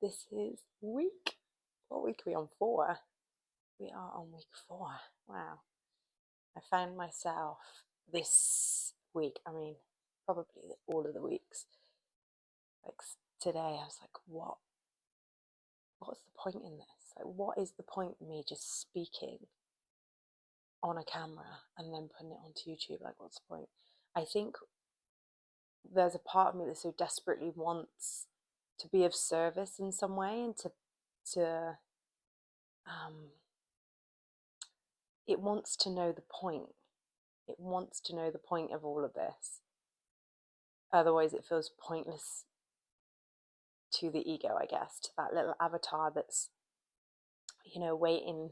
This is what week are we on? 4. We are on week 4. Wow. I found myself this week, probably all of the weeks, like today, I was like, what's the point in this? Like, what is the point in me just speaking on a camera and then putting it onto YouTube? Like, what's the point? I think there's a part of me that so desperately wants to be of service in some way, and to it wants to know the point. It wants to know the point of all of this. Otherwise, it feels pointless to the ego, I guess, to that little avatar that's, waiting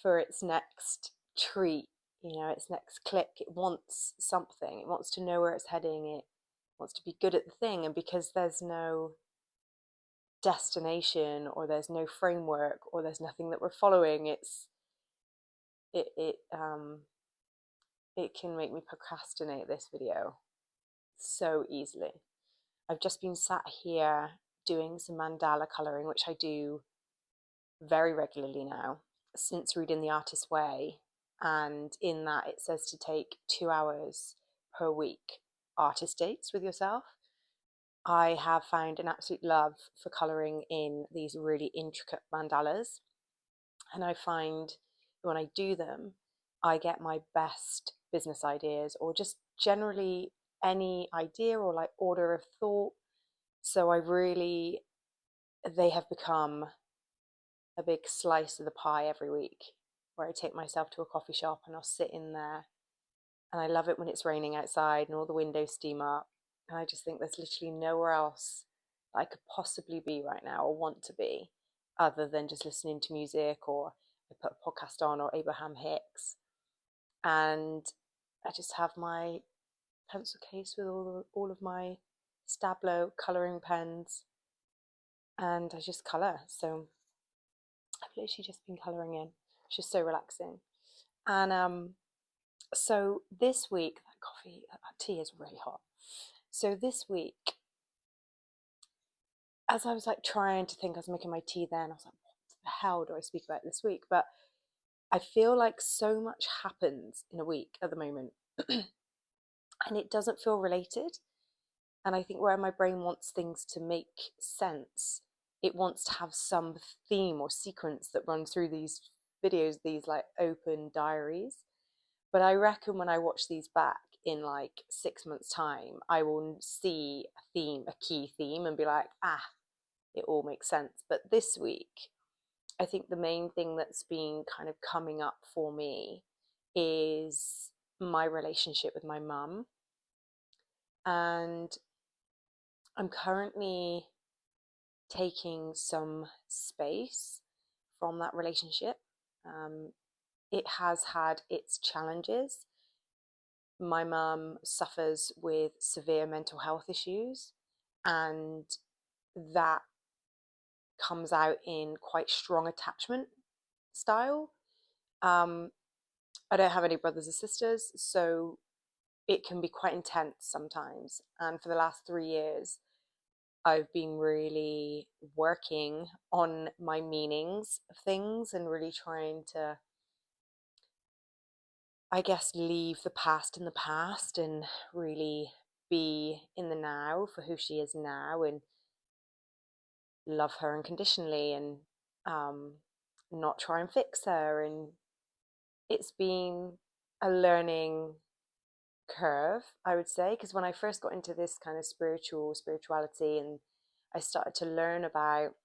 for its next treat, its next click. It wants something. It wants to know where it's heading. It wants to be good at the thing. And because there's no destination, or there's no framework, or there's nothing that we're following, it can make me procrastinate this video so easily. I've just been sat here doing some mandala colouring, which I do very regularly now since reading The Artist's Way, and in that it says to take 2 hours per week artist dates with yourself. I have found an absolute love for colouring in these really intricate mandalas, and I find when I do them, I get my best business ideas, or just generally any idea or like order of thought. So they have become a big slice of the pie every week, where I take myself to a coffee shop and I'll sit in there, and I love it when it's raining outside and all the windows steam up, and I just think there's literally nowhere else I could possibly be right now or want to be, other than just listening to music, or I put a podcast on, or Abraham Hicks, and I just have my pencil case with all of my Stablo colouring pens, and I just colour. So I've literally just been colouring in. It's just so relaxing. And so this week, that tea is really hot. So this week, as I was like trying to think, I was making my tea then, I was like, what the hell do I speak about this week? But I feel like so much happens in a week at the moment, and it doesn't feel related. And I think where my brain wants things to make sense, it wants to have some theme or sequence that runs through these videos, these like open diaries. But I reckon when I watch these back in like 6 months' time, I will see a theme, a key theme, and be like, it all makes sense. But this week, I think the main thing that's been kind of coming up for me is my relationship with my mum. And I'm currently taking some space from that relationship. It has had its challenges. My mum suffers with severe mental health issues, and that comes out in quite strong attachment style. I don't have any brothers or sisters, so it can be quite intense sometimes. And for the last 3 years, I've been really working on my meanings of things, and really trying to, I guess, leave the past in the past and really be in the now for who she is now, and love her unconditionally, and not try and fix her. And it's been a learning curve, I would say, because when I first got into this kind of spirituality, and I started to learn about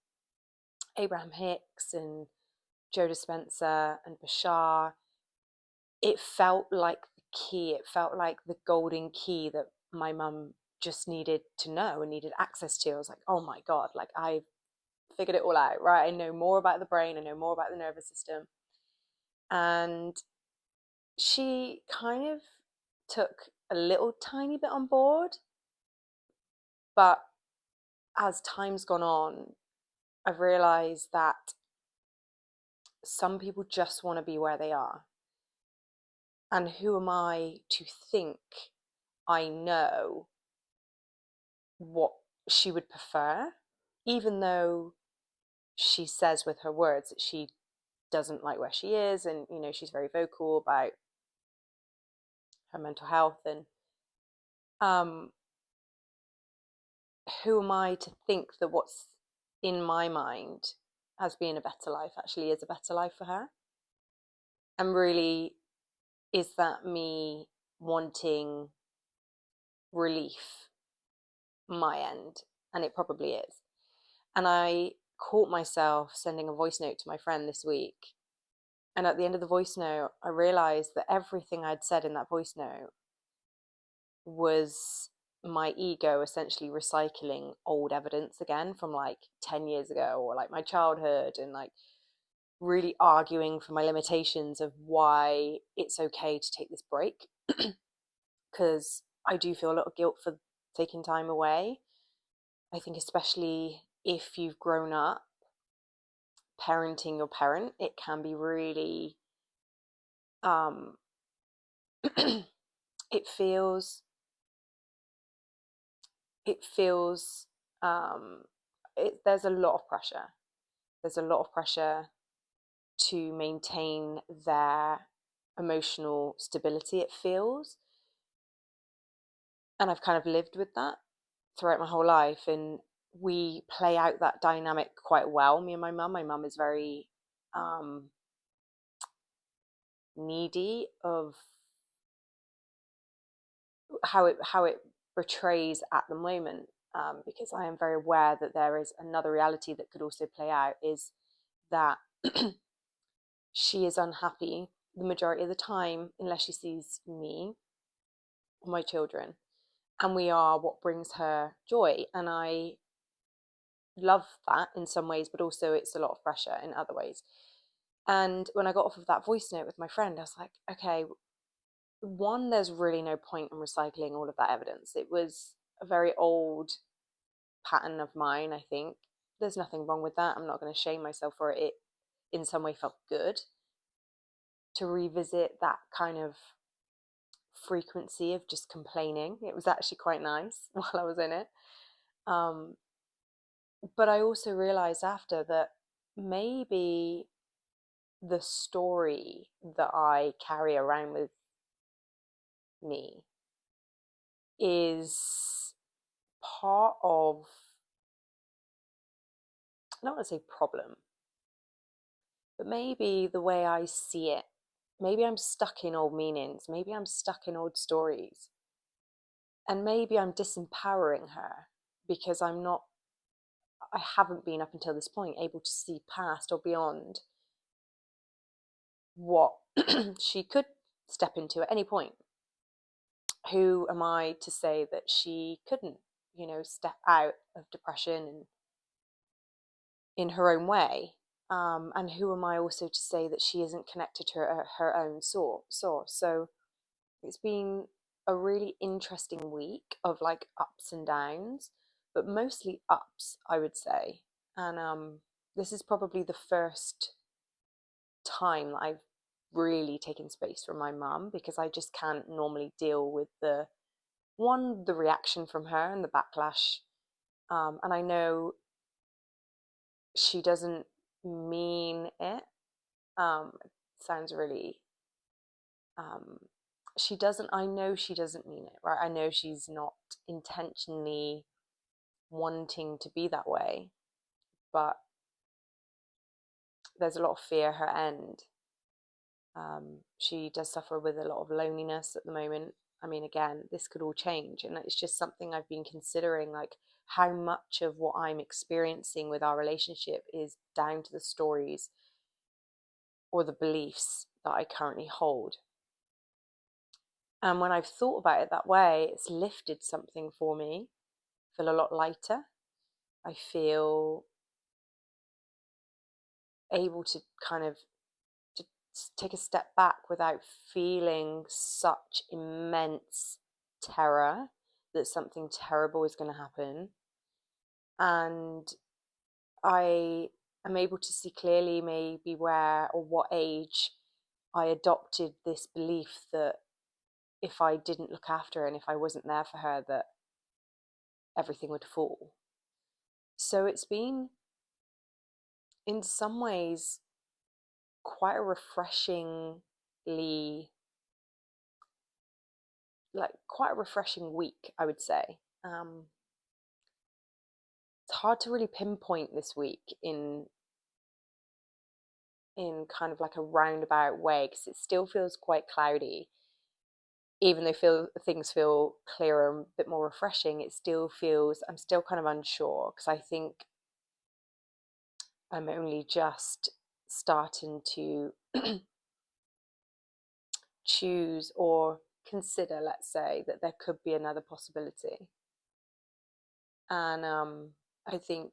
Abraham Hicks and Joe Dispenza and Bashar, it felt like the key. It felt like the golden key that my mum just needed to know and needed access to. I was like, oh my God, like I've figured it all out, right? I know more about the brain, I know more about the nervous system. And she kind of took a little tiny bit on board, but as time's gone on, I've realized that some people just want to be where they are. And who am I to think I know what she would prefer? even though she says with her words that she doesn't like where she is, and she's very vocal about her mental health, and um who am I to think that what's in my mind as being a better life actually is a better life for her? And really, is that me wanting relief my end? And it probably is. And I caught myself sending a voice note to my friend this week, and at the end of the voice note I realized that everything I'd said in that voice note was my ego essentially recycling old evidence again from like 10 years ago, or like my childhood, and like really arguing for my limitations of why it's okay to take this break. Because I do feel a lot of guilt for taking time away. I think especially if you've grown up parenting your parent, it can be really um it feels it feels there's a lot of pressure. There's a lot of pressure to maintain their emotional stability, it feels. And I've kind of lived with that throughout my whole life. And we play out that dynamic quite well, me and my mum. My mum is very um, needy of how it portrays at the moment. Because I am very aware that there is another reality that could also play out, is that she is unhappy the majority of the time unless she sees me or my children, and we are what brings her joy. And I love that in some ways, but also it's a lot of pressure in other ways. And when I got off of that voice note with my friend, I was like, okay, one, there's really no point in recycling all of that evidence. It was a very old pattern of mine, I think. There's nothing wrong with that. I'm not going to shame myself for it. It in some way felt good to revisit that kind of frequency of just complaining. It was actually quite nice while I was in it. Um, but I also realized after that maybe the story that I carry around with me is part of, I don't want to say problem, but maybe the way I see it. Maybe I'm stuck in old meanings. Maybe I'm stuck in old stories. And maybe I'm disempowering her because I haven't been up until this point able to see past or beyond what she could step into at any point. Who am I to say that she couldn't, step out of depression and in her own way? And who am I also to say that she isn't connected to her own source? So it's been a really interesting week of like ups and downs, but mostly ups, I would say. And this is probably the first time that I've really taken space from my mum, because I just can't normally deal with the reaction from her and the backlash. And I know she doesn't mean it. It sounds really, um, she doesn't, I know she doesn't mean it, right? I know she's not intentionally wanting to be that way, but there's a lot of fear her end. She does suffer with a lot of loneliness at the moment. I mean, again, this could all change, and it's just something I've been considering, like how much of what I'm experiencing with our relationship is down to the stories or the beliefs that I currently hold. And when I've thought about it that way, it's lifted something for me. I feel a lot lighter. I feel able to kind of to take a step back without feeling such immense terror that something terrible is going to happen. And I am able to see clearly maybe where or what age I adopted this belief that if I didn't look after her and if I wasn't there for her, that everything would fall. So it's been, in some ways, quite a quite a refreshing week, I would say. It's hard to really pinpoint this week in kind of like a roundabout way, because it still feels quite cloudy. Even though things feel clearer and a bit more refreshing, it still feels, I'm still kind of unsure, because I think I'm only just starting to choose or consider, let's say, that there could be another possibility. And I think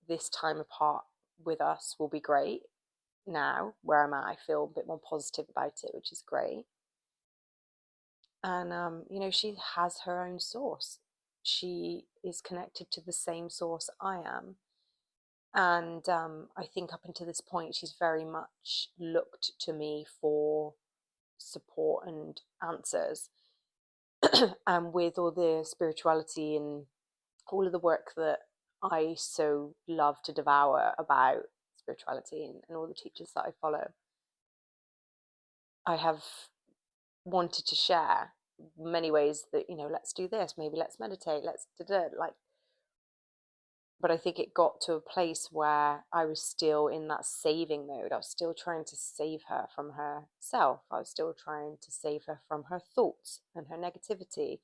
this time apart with us will be great. Now, where I'm at, I feel a bit more positive about it, which is great. And she has her own source. She is connected to the same source I am. And I think up until this point, she's very much looked to me for support and answers. And with all the spirituality and all of the work that I so love to devour about spirituality, and all the teachers that I follow, I have wanted to share many ways that, let's do this, maybe let's meditate, let's like. But I think it got to a place where I was still in that saving mode. I was still trying to save her from herself. I was still trying to save her from her thoughts and her negativity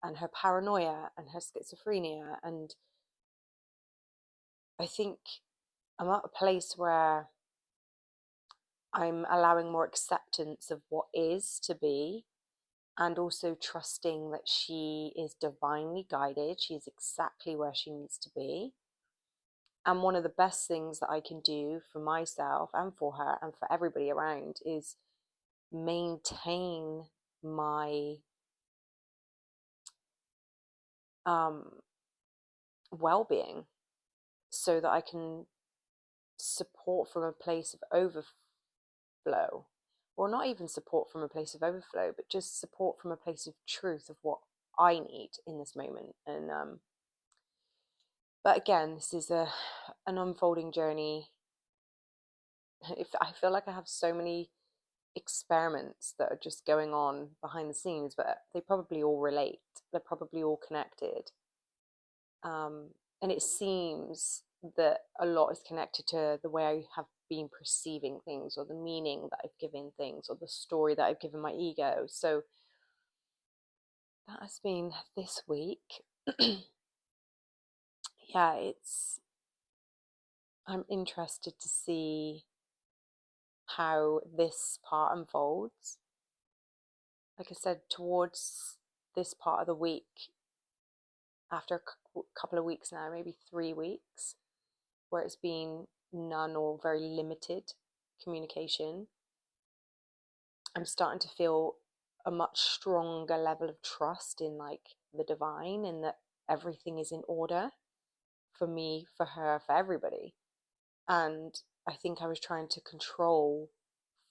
and her paranoia and her schizophrenia. And I think I'm at a place where I'm allowing more acceptance of what is to be, and also trusting that she is divinely guided. She is exactly where she needs to be. And one of the best things that I can do for myself and for her and for everybody around is maintain my well-being, so that I can support from a place of overflow, or not even support from a place of overflow, but just support from a place of truth of what I need in this moment. And but again, this is an unfolding journey. If I feel like I have so many experiments that are just going on behind the scenes, but they probably all relate. They're probably all connected. And it seems that a lot is connected to the way I have been perceiving things, or the meaning that I've given things, or the story that I've given my ego. So that has been this week. Yeah, I'm interested to see how this part unfolds. Like I said, towards this part of the week, after a couple of weeks now, maybe 3 weeks, where it's been none or very limited communication, I'm starting to feel a much stronger level of trust in like the divine, and that everything is in order for me, for her, for everybody. And I think I was trying to control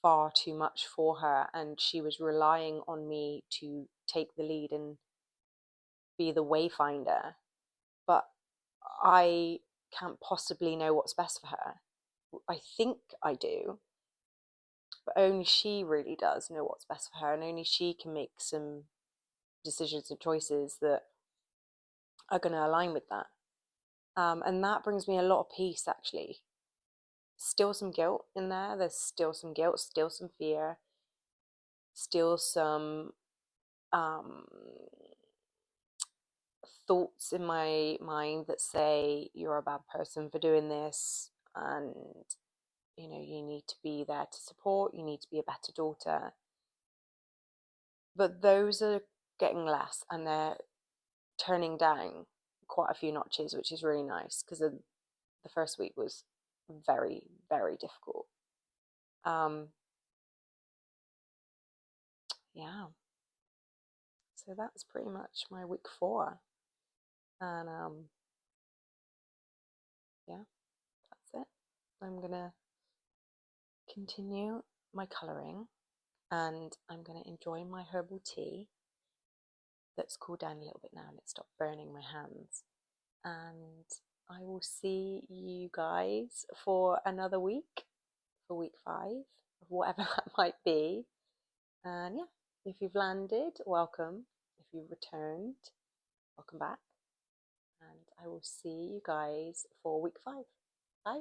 far too much for her, and she was relying on me to take the lead and be the wayfinder. But I can't possibly know what's best for her. I think I do, but only she really does know what's best for her, and only she can make some decisions and choices that are going to align with that. And that brings me a lot of peace, actually. Still some guilt in there. There's still some guilt, still some fear, still some um, thoughts in my mind that say you're a bad person for doing this, and you need to be there to support, you need to be a better daughter. But those are getting less, and they're turning down quite a few notches, which is really nice, because the first week was very, very difficult. Yeah, so that's pretty much my week 4. And yeah, that's it. I'm gonna continue my colouring, and I'm gonna enjoy my herbal tea that's cooled down a little bit now and it stopped burning my hands. And I will see you guys for another week, for week 5, of whatever that might be. And yeah, if you've landed, welcome. If you've returned, welcome back. And I will see you guys for week 5. Bye.